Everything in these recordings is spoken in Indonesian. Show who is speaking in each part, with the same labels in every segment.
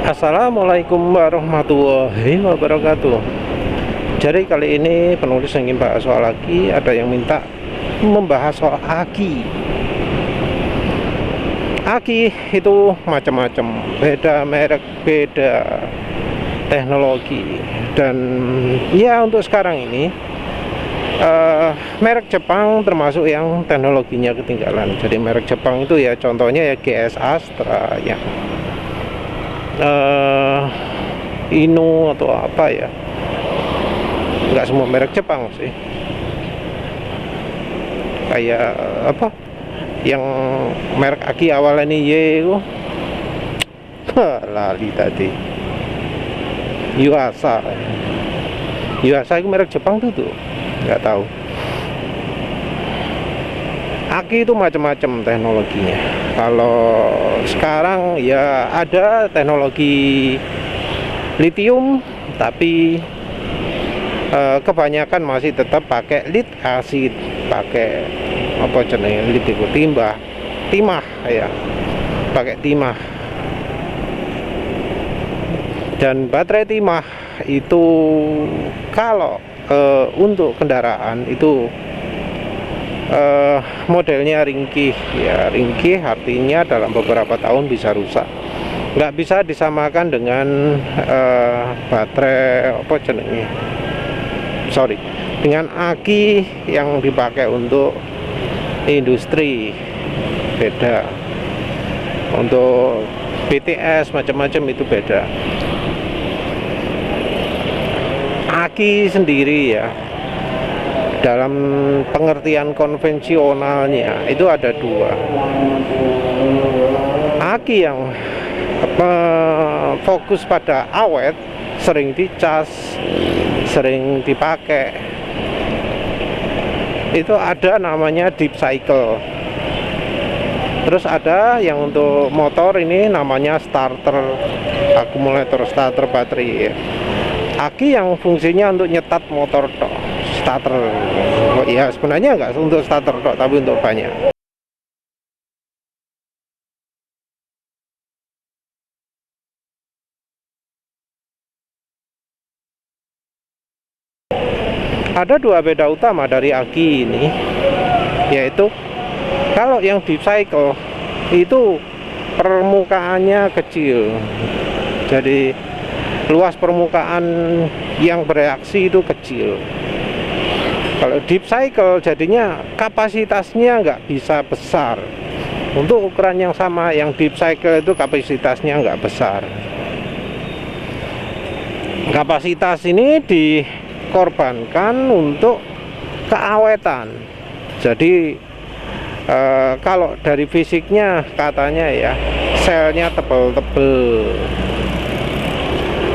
Speaker 1: Assalamualaikum warahmatullahi wabarakatuh. Jadi kali ini penulis ingin bahas soal aki. Ada yang minta membahas soal aki. Aki itu macam-macam, beda merek, beda teknologi. Dan ya untuk sekarang ini merek Jepang termasuk yang teknologinya ketinggalan. Jadi merek Jepang itu ya contohnya ya GS Astra ya, Inu atau apa ya, nggak semua merek Jepang sih, kayak apa yang merek aki awalnya nih itu lali tadi, Yuasa itu merek Jepang tuh nggak tahu. Aki itu macam-macam teknologinya. Kalau sekarang ya ada teknologi lithium, tapi kebanyakan masih tetap pakai lead acid, pakai apa jenis lead itu timah ya, pakai timah. Dan baterai timah itu kalau untuk kendaraan itu modelnya ringkih ya, ringkih artinya dalam beberapa tahun bisa rusak. Nggak bisa disamakan dengan baterai apa jenisnya, dengan aki yang dipakai untuk industri, beda. Untuk BTS macam-macam itu beda. Aki sendiri ya, dalam pengertian konvensionalnya itu ada dua. Aki yang fokus pada awet, sering dicas, sering dipakai, itu ada namanya deep cycle. Terus ada yang untuk motor ini namanya starter akumulator, starter baterai ya. Aki yang fungsinya untuk nyetat motor tok, starter. Oh, ya sebenarnya enggak untuk starter tok, tapi untuk banyak. Ada dua beda utama dari aki ini, yaitu kalau yang deep cycle itu permukaannya kecil, jadi luas permukaan yang bereaksi itu kecil. Kalau deep cycle jadinya kapasitasnya nggak bisa besar. Untuk ukuran yang sama, yang deep cycle itu kapasitasnya nggak besar. Kapasitas ini dikorbankan untuk keawetan. Jadi kalau dari fisiknya katanya ya, selnya tebel-tebel.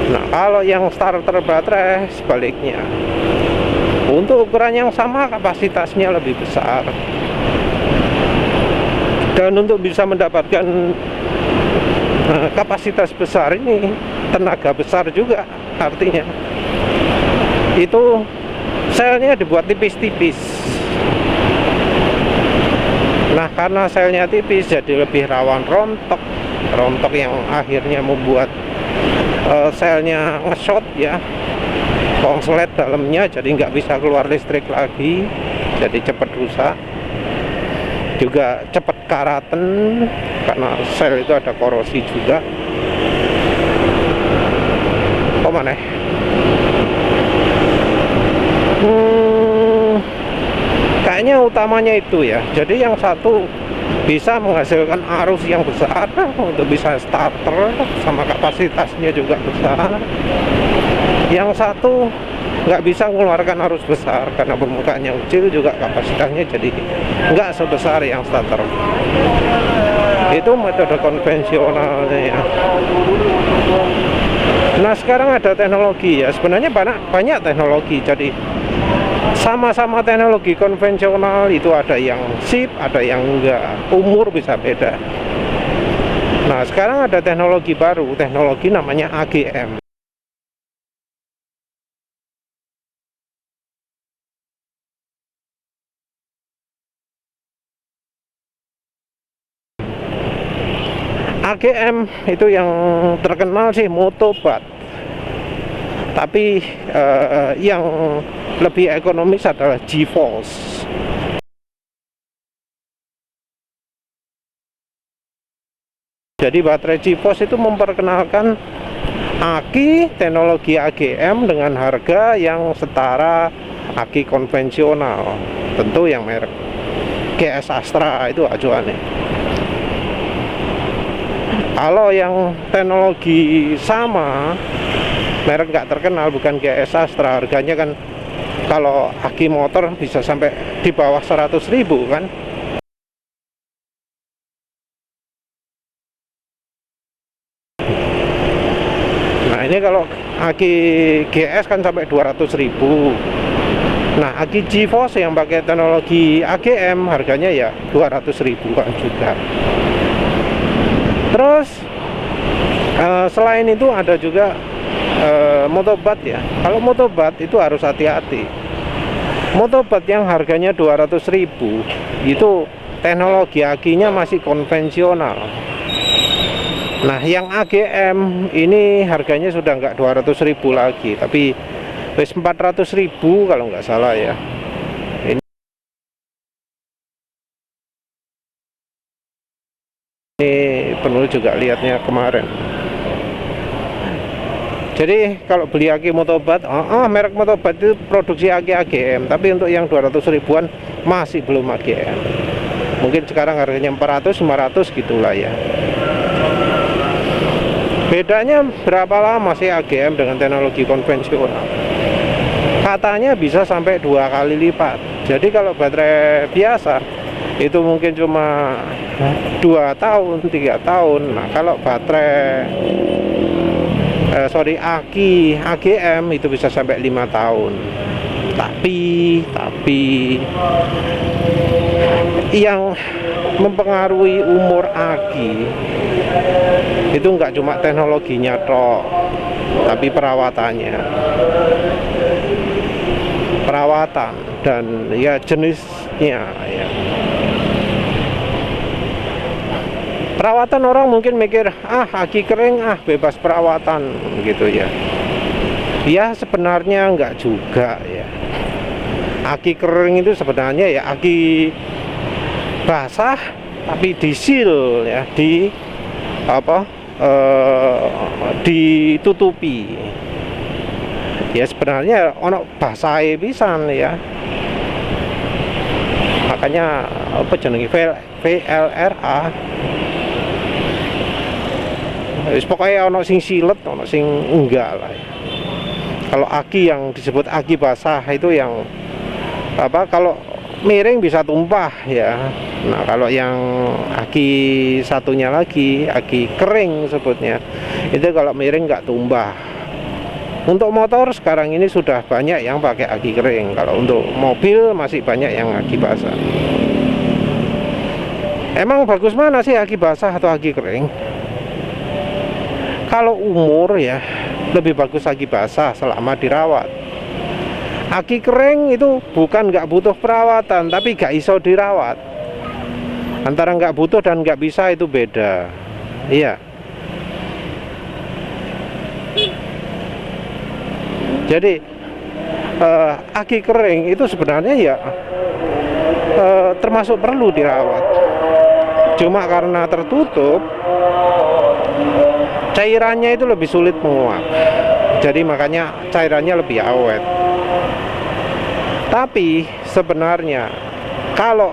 Speaker 1: Nah, kalau yang starter baterai sebaliknya, untuk ukuran yang sama kapasitasnya lebih besar. Dan untuk bisa mendapatkan kapasitas besar ini tenaga besar juga, artinya itu selnya dibuat tipis-tipis. Nah, karena selnya tipis jadi lebih rawan rontok yang akhirnya membuat selnya nge-short ya, konslet dalamnya, jadi nggak bisa keluar listrik lagi, jadi cepat rusak, juga cepat karaten karena sel itu ada korosi juga. Mana kayaknya utamanya itu ya. Jadi yang satu bisa menghasilkan arus yang besar untuk bisa starter, sama kapasitasnya juga besar. Yang satu nggak bisa mengeluarkan arus besar karena permukaan yang kecil, juga kapasitasnya jadi nggak sebesar yang starter. Itu metode konvensionalnya ya. Nah, sekarang ada teknologi ya, sebenarnya banyak teknologi. Jadi sama-sama teknologi konvensional itu ada yang sip, ada yang enggak, umur bisa beda. Nah, sekarang ada teknologi baru, teknologi namanya AGM. AGM itu yang terkenal sih Motobat, tapi yang lebih ekonomis adalah GeForce. Jadi baterai GeForce itu memperkenalkan aki teknologi AGM dengan harga yang setara aki konvensional, tentu yang merek GS Astra itu acuannya. Kalau yang teknologi sama, merek nggak terkenal, bukan GS Astra, harganya kan kalau aki motor bisa sampai di bawah 100.000 kan. Ini kalau aki GS kan sampai 200.000. Nah, aki GeForce yang pakai teknologi AGM harganya ya 200.000-an juga. Terus selain itu ada juga Motobat ya. Kalau Motobat itu harus hati-hati. Motobat yang harganya 200.000 itu teknologi akinya masih konvensional. Nah, yang AGM ini harganya sudah nggak 200.000 lagi, tapi wis 400.000 kalau nggak salah ya. Ini penuh juga lihatnya kemarin. Jadi kalau beli aki Motobat, merek Motobat itu produksi aki AGM, tapi untuk yang 200.000-an masih belum AGM. Mungkin sekarang harganya 400, 500 gitulah ya. Bedanya berapa lama sih AGM dengan teknologi konvensional? Katanya bisa sampai 2 kali lipat. Jadi kalau baterai biasa itu mungkin cuma 2 tahun, 3 tahun. Nah, kalau baterai aki AGM itu bisa sampai 5 tahun. Tapi yang mempengaruhi umur aki itu nggak cuma teknologinya toh, tapi perawatan dan ya jenisnya ya. Perawatan orang mungkin mikir aki kering bebas perawatan gitu ya. Ya sebenarnya nggak juga ya. Aki kering itu sebenarnya ya aki basah tapi disil ya, ditutupi. Ya sebenarnya ono basahe pisan ya. Makanya apa jenenge VLRA. Wis pokoknya ono sing silet, ono sing enggak lah ya. Kalau aki yang disebut aki basah itu yang kalau miring bisa tumpah ya. Nah, kalau yang aki satunya lagi, aki kering sebutnya, itu kalau miring nggak tumbah. Untuk motor sekarang ini sudah banyak yang pakai aki kering. Kalau untuk mobil masih banyak yang aki basah. Emang bagus mana sih aki basah atau aki kering? Kalau umur ya lebih bagus aki basah selama dirawat. Aki kering itu bukan nggak butuh perawatan, tapi nggak iso dirawat. Antara nggak butuh dan nggak bisa itu beda. Iya. Jadi aki kering itu sebenarnya ya termasuk perlu dirawat. Cuma karena tertutup, cairannya itu lebih sulit menguap. Jadi makanya cairannya lebih awet. Tapi sebenarnya kalau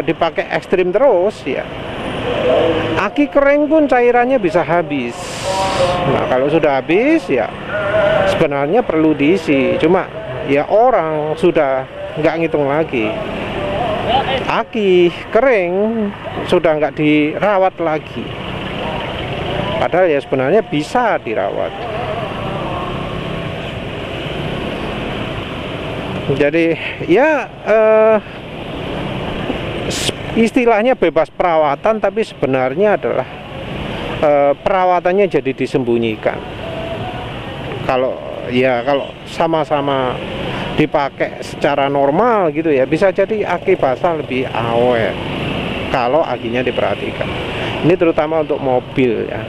Speaker 1: dipakai ekstrim terus ya, aki kering pun cairannya bisa habis. Nah kalau sudah habis ya sebenarnya perlu diisi. Cuma ya orang sudah nggak ngitung lagi. Aki kering sudah nggak dirawat lagi. Padahal ya sebenarnya bisa dirawat. Jadi ya istilahnya bebas perawatan, tapi sebenarnya adalah perawatannya jadi disembunyikan. Kalau sama-sama dipakai secara normal gitu ya, bisa jadi aki basah lebih awet kalau akinya diperhatikan. Ini terutama untuk mobil ya.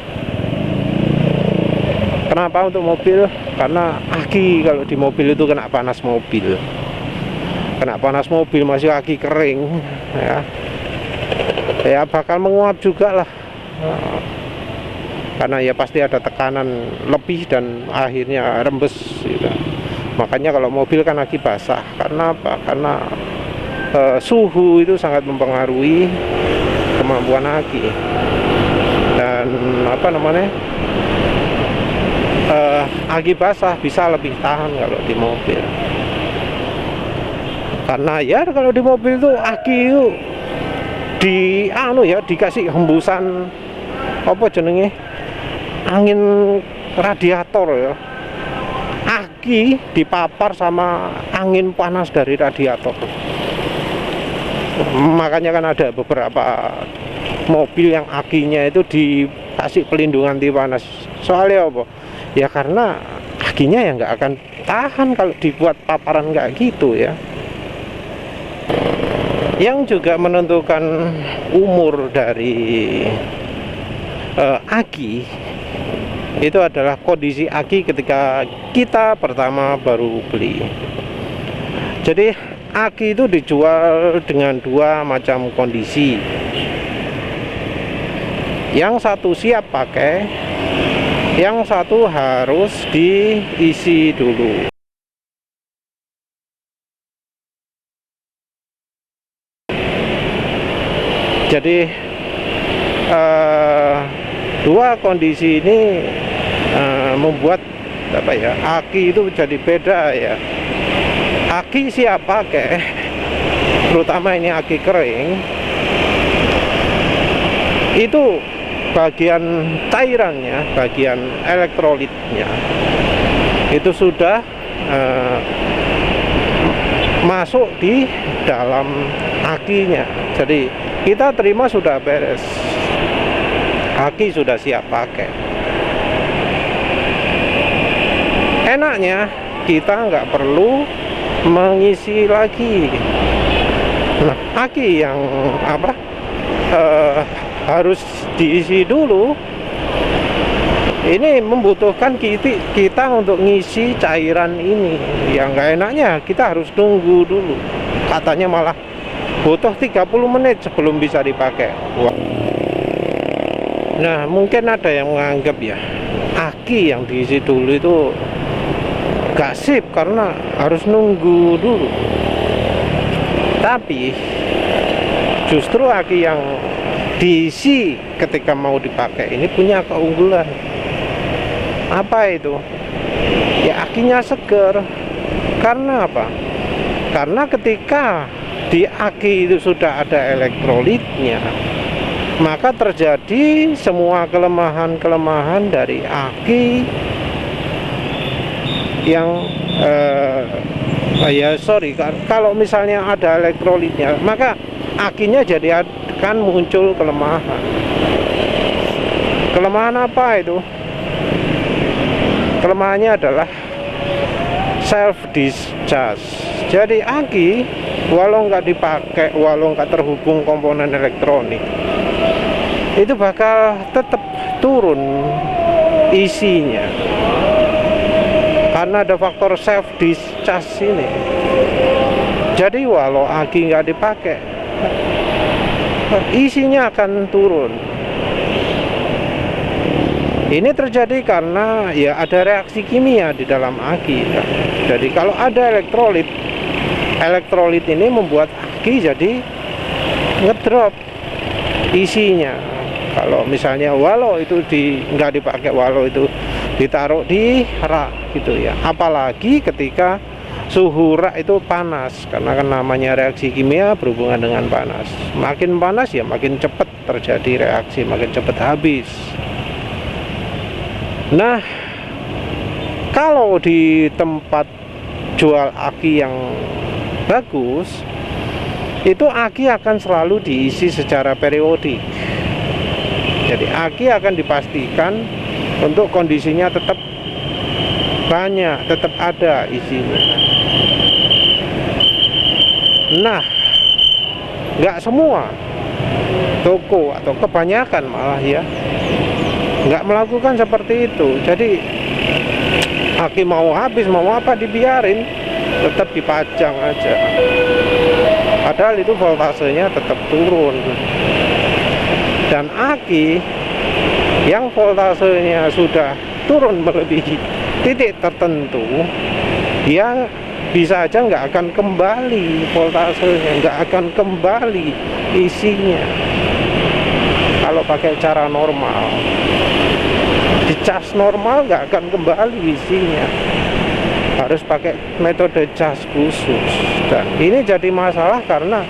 Speaker 1: Kenapa untuk mobil? Karena aki kalau di mobil itu kena panas mobil. Kena panas mobil masih aki kering ya. Ya bakal menguap juga lah. Karena ya pasti ada tekanan lebih dan akhirnya rembes gitu. Makanya kalau mobil kan aki basah. Karena apa? Karena suhu itu sangat mempengaruhi kemampuan aki. Dan apa namanya, aki basah bisa lebih tahan kalau di mobil. Karena ya kalau di mobil tuh aki itu dikasih hembusan apa jenenge, angin radiator ya. Aki dipapar sama angin panas dari radiator. Makanya kan ada beberapa mobil yang akinya itu dikasih pelindungan anti panas. Soalnya apa? Ya karena akinya ya nggak akan tahan kalau dibuat paparan kayak gitu ya. Yang juga menentukan umur dari aki itu adalah kondisi aki ketika kita pertama baru beli. Jadi aki itu dijual dengan dua macam kondisi. Yang satu siap pakai, yang satu harus diisi dulu. Jadi dua kondisi ini membuat apa ya, aki itu jadi beda ya. Aki siap pakai, terutama ini aki kering, itu bagian cairannya, bagian elektrolitnya itu sudah masuk di dalam akinya. Jadi kita terima sudah beres, aki sudah siap pakai. Enaknya kita nggak perlu mengisi lagi. Nah, aki yang apa harus diisi dulu, ini membutuhkan kita untuk ngisi cairan ini. Yang nggak enaknya kita harus tunggu dulu, katanya malah butuh 30 menit sebelum bisa dipakai. Wah. Nah, mungkin ada yang menganggap ya, aki yang diisi dulu itu gak sip karena harus nunggu dulu. Tapi justru aki yang diisi ketika mau dipakai ini punya keunggulan. Apa itu? Ya akinya seger. Karena apa? Karena ketika di aki itu sudah ada elektrolitnya, maka terjadi semua kelemahan-kelemahan dari aki yang kalau misalnya ada elektrolitnya, maka akinya jadi akan muncul kelemahan. Kelemahan apa itu? Kelemahannya adalah self discharge. Jadi aki walau nggak dipakai, walau nggak terhubung komponen elektronik, itu bakal tetap turun isinya karena ada faktor self discharge ini. Jadi walau aki nggak dipakai, isinya akan turun. Ini terjadi karena ya ada reaksi kimia di dalam aki. Jadi kalau ada elektrolit ini membuat aki jadi ngedrop isinya. Kalau misalnya walau itu nggak dipakai, walau itu ditaruh di rak gitu ya. Apalagi ketika suhu rak itu panas, karena kan namanya reaksi kimia berhubungan dengan panas. Makin panas ya makin cepat terjadi reaksi, makin cepat habis. Nah, kalau di tempat jual aki yang bagus, itu aki akan selalu diisi secara periodik. Jadi aki akan dipastikan untuk kondisinya tetap banyak, tetap ada isinya. Nah, nggak semua toko atau kebanyakan malah ya nggak melakukan seperti itu. Jadi aki mau habis mau apa dibiarin, tetap dipajang aja, padahal itu voltasenya tetap turun. Dan aki yang voltasenya sudah turun melebihi titik tertentu, dia bisa aja nggak akan kembali voltasenya, nggak akan kembali isinya kalau pakai cara normal. Di cas normal nggak akan kembali isinya, harus pakai metode cas khusus. Dan ini jadi masalah karena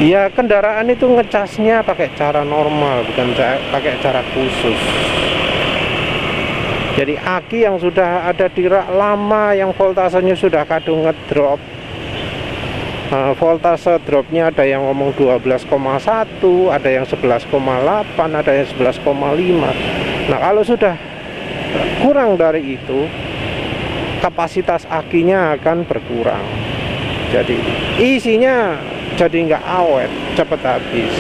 Speaker 1: ya kendaraan itu ngecasnya pakai cara normal, bukan pakai cara khusus. Jadi aki yang sudah ada di rak lama, yang voltasenya sudah kadung ngedrop, voltase dropnya ada yang ngomong 12,1, ada yang 11,8, ada yang 11,5. Nah kalau sudah kurang dari itu, kapasitas akinya akan berkurang. Jadi isinya jadi nggak awet, cepat habis.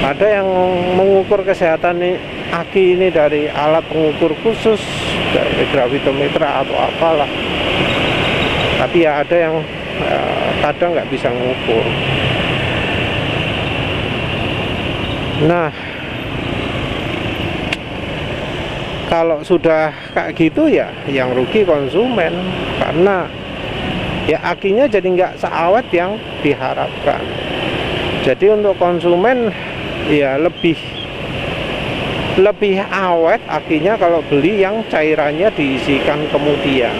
Speaker 1: Ada yang mengukur kesehatan nih aki ini dari alat pengukur khusus, dari gravitometer atau apalah. Tapi ya ada yang kadang nggak bisa mengukur. Nah, kalau sudah kayak gitu ya yang rugi konsumen, karena ya akinya jadi nggak seawet yang diharapkan. Jadi untuk konsumen ya lebih awet akinya kalau beli yang cairannya diisikan kemudian.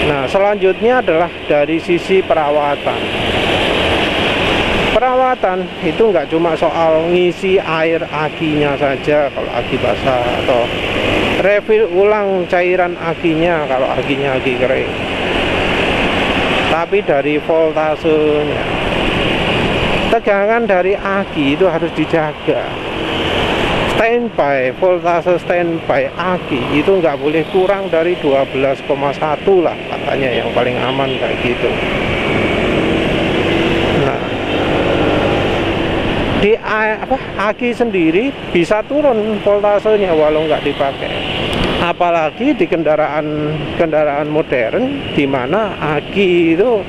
Speaker 1: Nah selanjutnya adalah dari sisi perawatan. Perawatan itu nggak cuma soal ngisi air akinya saja kalau aki basah, atau refill ulang cairan akinya kalau akinya aki kering, tapi dari voltasenya, tegangan dari aki itu harus dijaga. Standby, voltase standby aki itu nggak boleh kurang dari 12,1 lah katanya, yang paling aman kayak gitu. Nah, di aki sendiri bisa turun voltasenya walau nggak dipakai. Apalagi di kendaraan modern di mana aki itu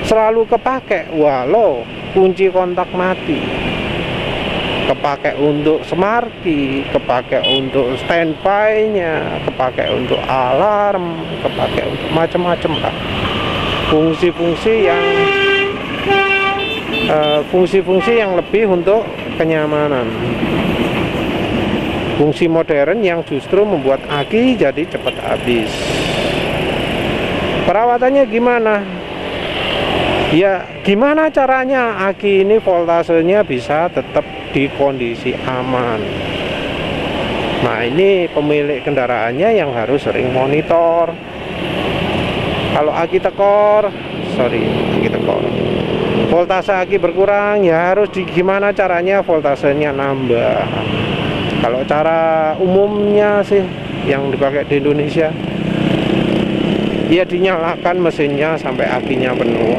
Speaker 1: selalu kepake walau kunci kontak mati, kepake untuk smart key, kepake untuk standby-nya, kepake untuk alarm, kepake untuk macam-macam lah. Fungsi-fungsi yang lebih untuk kenyamanan. Fungsi modern yang justru membuat aki jadi cepat habis. Perawatannya gimana? Ya gimana caranya aki ini voltasenya bisa tetap di kondisi aman. Nah ini pemilik kendaraannya yang harus sering monitor. Kalau aki tekor, voltase aki berkurang, ya harus gimana caranya voltasenya nambah. Kalau cara umumnya sih yang dipakai di Indonesia, ya dinyalakan mesinnya sampai akinya penuh.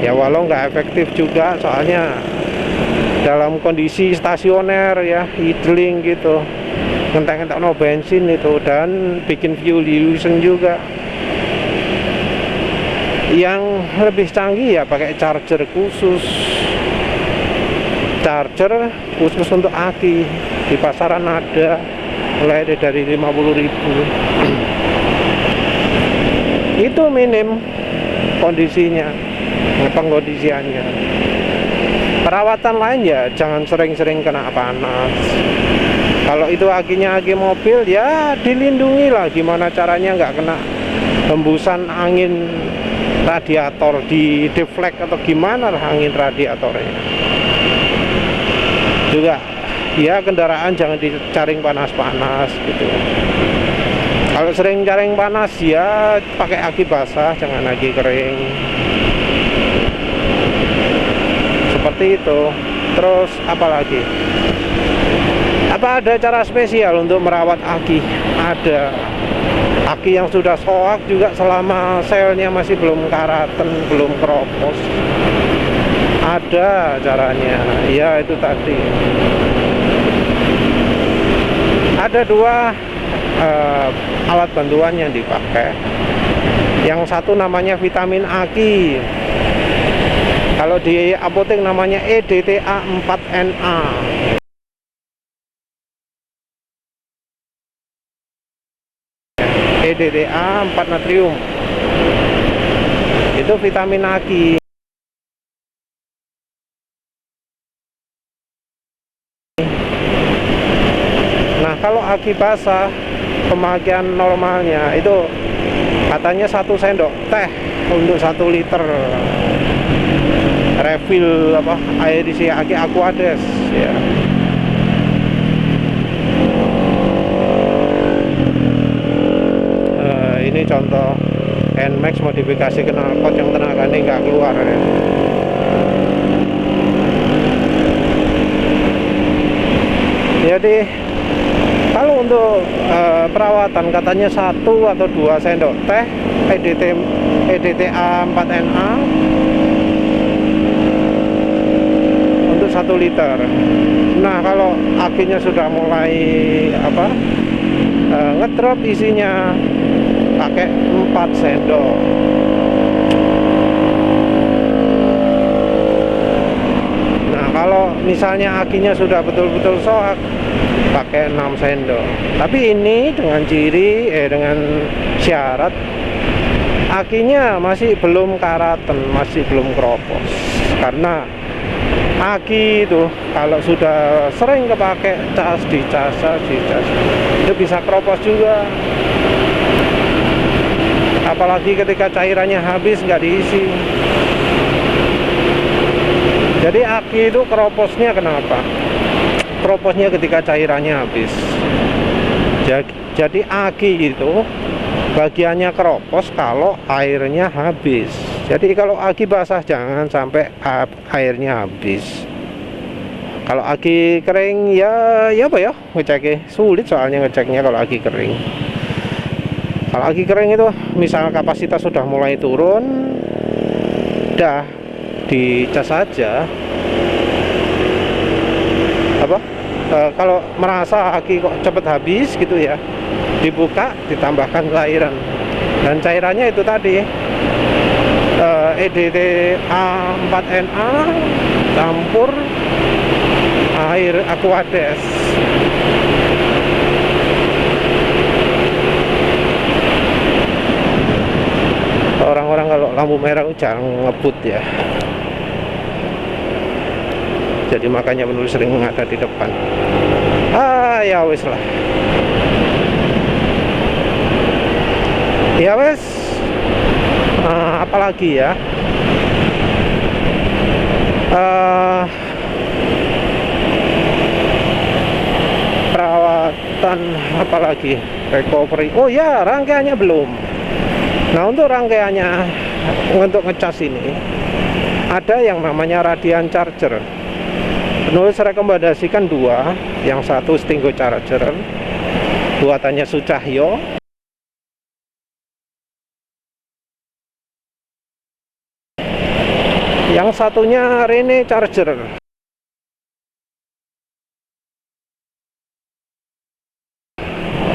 Speaker 1: Ya walau nggak efektif juga, soalnya dalam kondisi stasioner ya, idling gitu, ngentek-ngentek no bensin itu, dan bikin fuel illusion juga. Yang lebih canggih ya pakai charger khusus, charger khusus untuk aki. Di pasaran ada, mulai dari 50.000. Itu minim kondisinya, pengkondisiannya. Perawatan lain ya jangan sering-sering kena panas. Kalau itu akinya aki mobil ya dilindungi lah, gimana caranya nggak kena hembusan angin radiator, di deflect atau gimana lah angin radiatornya. Juga ya kendaraan jangan dicaring panas-panas gitu. Kalau sering jaring panas ya pakai aki basah, jangan aki kering. Seperti itu. Terus apalagi? Apa ada cara spesial untuk merawat aki? Ada. Aki yang sudah soak juga selama selnya masih belum karatan, belum keropos, ada caranya. Ya itu tadi. Ada dua alat bantuan yang dipakai. Yang satu namanya vitamin aki. Kalau di apotek namanya EDTA 4NA. EDTA 4 natrium. Itu vitamin aki. Nah, kalau aki basah, pemakaian normalnya itu katanya 1 sendok teh untuk 1 liter refill air isi aki Aquades ya. Ini contoh Nmax modifikasi knalpot yang tenaganya nggak keluar ya. Jadi kalau untuk perawatan katanya 1 atau 2 sendok teh EDTA 4NA untuk 1 liter. Nah, kalau akinya sudah mulai ngedrop isinya, pakai 4 sendok. Nah, kalau misalnya akinya sudah betul-betul soak, pakai 6 sendok. Tapi ini dengan dengan syarat akinya masih belum karatan, masih belum keropos. Karena aki itu kalau sudah sering kepake dicas itu bisa keropos juga. Apalagi ketika cairannya habis nggak diisi. Jadi aki itu keroposnya kenapa? Keroposnya ketika cairannya habis. Jadi aki itu bagiannya keropos kalau airnya habis. Jadi kalau aki basah jangan sampai airnya habis. Kalau aki kering ya ngeceknya sulit, soalnya ngeceknya kalau aki kering. Kalau aki kering itu misal kapasitas sudah mulai turun, dah dicas saja. Kalau merasa aki kok cepet habis gitu ya, dibuka, ditambahkan cairan. Dan cairannya itu tadi EDTA 4NA campur air Aquades. Orang-orang kalau lampu merah jangan ngebut ya. Jadi makanya menulis sering ada di depan. Ya wes lah. Ya wes. Apalagi ya? Perawatan apalagi? Recovery. Oh ya, rangkaiannya belum. Nah, untuk rangkaiannya untuk ngecas ini ada yang namanya radian charger. Penulis rekomendasikan 2, yang satu Stinggo charger buatannya Sucahyo, yang satunya Rene charger.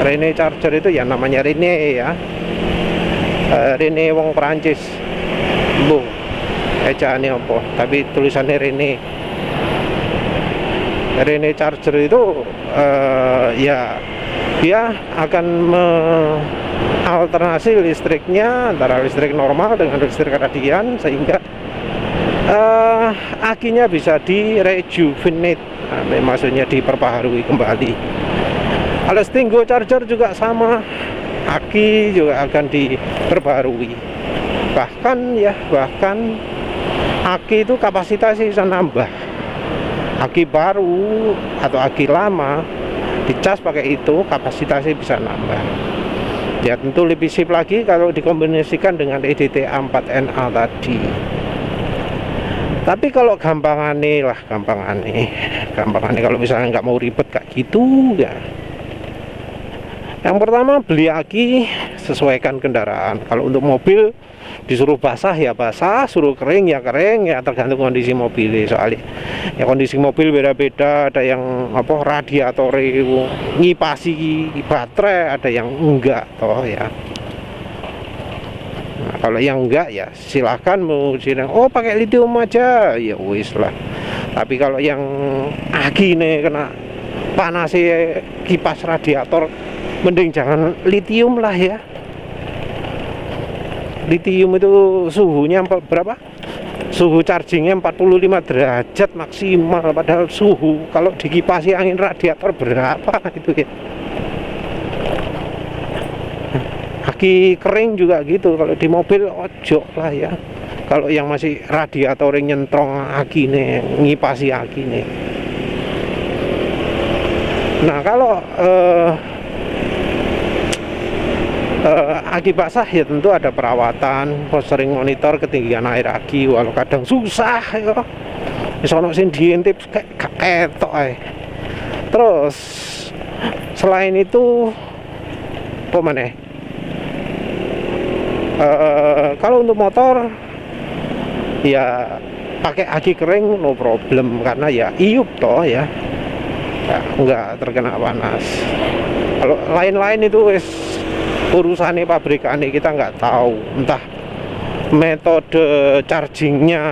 Speaker 1: Rene charger itu ya namanya Rene ya. Rene wong Perancis. Ejaannya apa? Tapi tulisannya Rene. Rene charger itu ya dia akan alternasi listriknya antara listrik normal dengan listrik radian, sehingga akinya bisa direjuvenate, maksudnya diperbaharui kembali. Kalau Stinggo charger juga sama, aki juga akan diperbarui. Bahkan aki itu kapasitasnya bisa nambah. Aki baru atau aki lama dicas pakai itu kapasitasnya bisa nambah. Ya tentu lebih sip lagi kalau dikombinasikan dengan EDTA 4NA tadi. Tapi kalau gampangane kalau misalnya nggak mau ribet kayak gitu ya, yang pertama beli aki, sesuaikan kendaraan. Kalau untuk mobil disuruh basah ya basah, suruh kering ya kering, ya tergantung kondisi mobil. Soalnya ya kondisi mobil beda-beda, ada yang apa radiator ngipasi baterai, ada yang enggak toh ya. Nah, kalau yang enggak ya silahkan mau oh pakai lithium aja ya wis lah. Tapi kalau yang aki nih kena panas kipas radiator, mending jangan lithium lah ya. Lithium itu suhunya berapa? Suhu chargingnya 45 derajat maksimal, padahal suhu kalau dikipasi angin radiator berapa itu ya. Aki kering juga gitu, kalau di mobil ojo lah ya. Kalau yang masih radiator yang nyentrong aki nih, ngipasi aki nih. Nah kalau aki basah ya tentu ada perawatan, sering monitor ketinggian air aki, walau kadang susah ya. Sono sing diintip kayak ketok ae. Terus selain itu apa maneh? Kalau untuk motor ya pakai aki kering no problem, karena ya iup toh ya. Enggak terkena panas. Kalau lain-lain itu wis urusannya pabrikannya, kita nggak tahu, entah metode chargingnya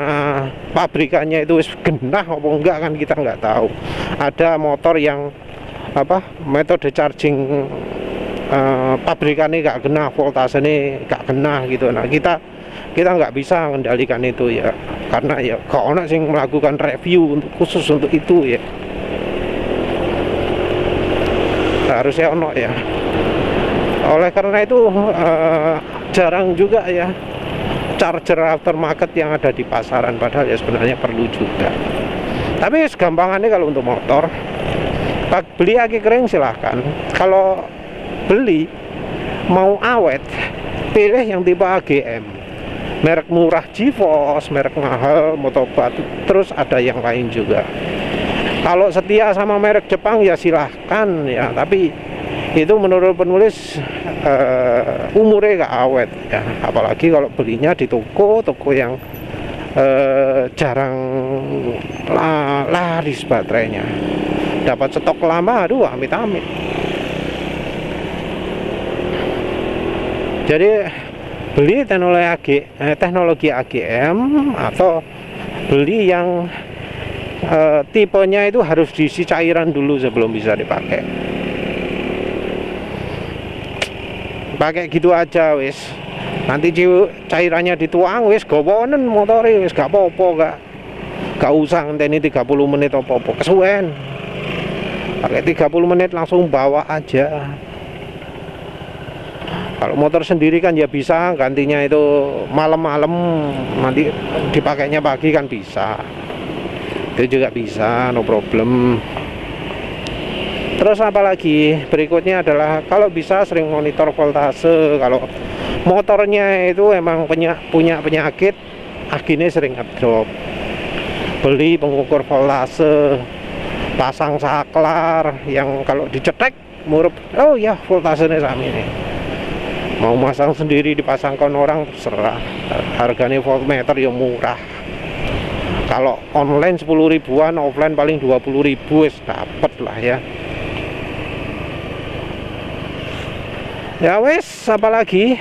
Speaker 1: pabrikannya itu wis genah apa enggak kan kita nggak tahu. Ada motor yang apa metode charging pabrikannya nggak genah, voltasenya nggak genah gitu. Nah kita nggak bisa mengendalikan itu ya, karena ya kok orang sing melakukan review untuk khusus untuk itu ya, harusnya ono ya. Oleh karena itu jarang juga ya charger aftermarket yang ada di pasaran, padahal ya sebenarnya perlu juga. Tapi segampangannya kalau untuk motor beli aki kering silahkan. Kalau beli mau awet, pilih yang tipe AGM, merek murah GeForce, merek mahal Motobat, terus ada yang lain juga. Kalau setia sama merek Jepang ya silahkan ya, tapi itu menurut penulis umurnya gak awet ya, apalagi kalau belinya di toko yang jarang laris baterainya, dapat stok lama, aduh amit-amit. Jadi beli teknologi AGM atau beli yang tipenya itu harus diisi cairan dulu sebelum bisa dipakai. Pakai gitu aja wis, nanti cairannya dituang wis gowonen motore wis gak apa-apa, gak usah ngenteni 30 menit apa-apa kesuwen. Pakai 30 menit langsung bawa aja. Kalau motor sendiri kan ya bisa gantinya itu malam-malam, nanti dipakainya pagi kan bisa, itu juga bisa, no problem. Terus apalagi berikutnya adalah kalau bisa sering monitor voltase. Kalau motornya itu emang punya penyakit, akhirnya sering ngedrop, beli pengukur voltase, pasang saklar yang kalau dicetek murup, oh ya voltasenya sama ini. Mau masang sendiri dipasangkan orang terserah, harganya voltmeter yang murah. Kalau online 10 ribuan, offline paling 20 ribu wis dapet lah ya. Ya wes, apalagi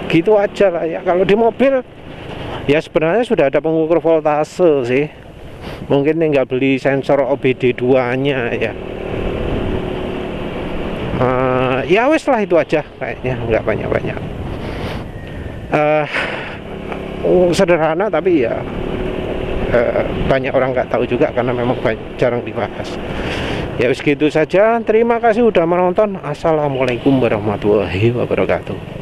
Speaker 1: gitu aja lah ya. Kalau di mobil ya sebenarnya sudah ada pengukur voltase sih, mungkin tinggal beli sensor OBD2 nya ya. Ya wes lah, itu aja kayaknya, nggak banyak-banyak. Sederhana tapi ya banyak orang nggak tahu juga karena memang jarang dibahas. Ya wes gitu saja. Terima kasih udah menonton. Assalamualaikum warahmatullahi wabarakatuh.